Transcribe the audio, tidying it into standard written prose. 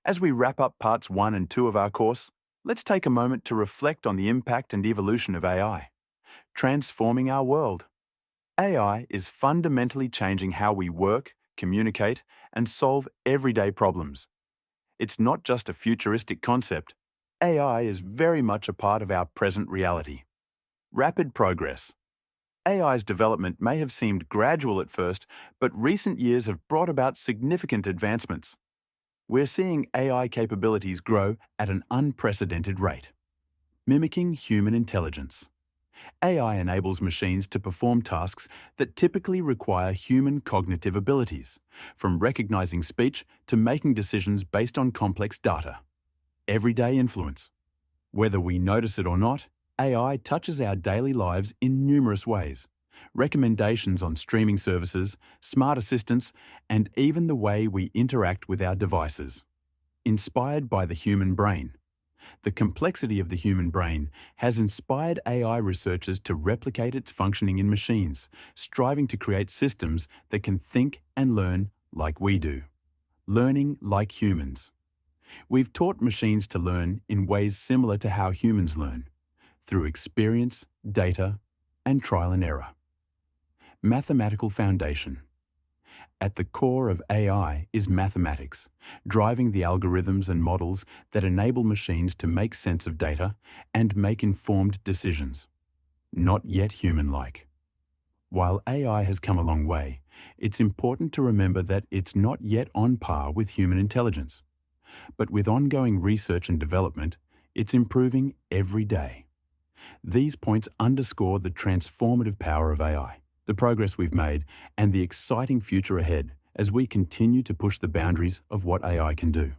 As we wrap up parts 1 and 2 of our course, let's take a moment to reflect on the impact and evolution of AI, transforming our world. AI is fundamentally changing how we work, communicate, and solve everyday problems. It's not just a futuristic concept. AI is very much a part of our present reality. Rapid progress. AI's development may have seemed gradual at first, but recent years have brought about significant advancements. We're seeing AI capabilities grow at an unprecedented rate. Mimicking human intelligence. AI enables machines to perform tasks that typically require human cognitive abilities, from recognizing speech to making decisions based on complex data. Everyday influence. Whether we notice it or not, AI touches our daily lives in numerous ways. Recommendations on streaming services, smart assistants, and even the way we interact with our devices. Inspired by the human brain. The complexity of the human brain has inspired AI researchers to replicate its functioning in machines, striving to create systems that can think and learn like we do. Learning like humans. We've taught machines to learn in ways similar to how humans learn, through experience, data, and trial and error. Mathematical foundation. At the core of AI is mathematics, driving the algorithms and models that enable machines to make sense of data and make informed decisions. Not yet human-like. While AI has come a long way, it's important to remember that it's not yet on par with human intelligence. But with ongoing research and development, it's improving every day. These points underscore the transformative power of AI, the progress we've made, and the exciting future ahead as we continue to push the boundaries of what AI can do.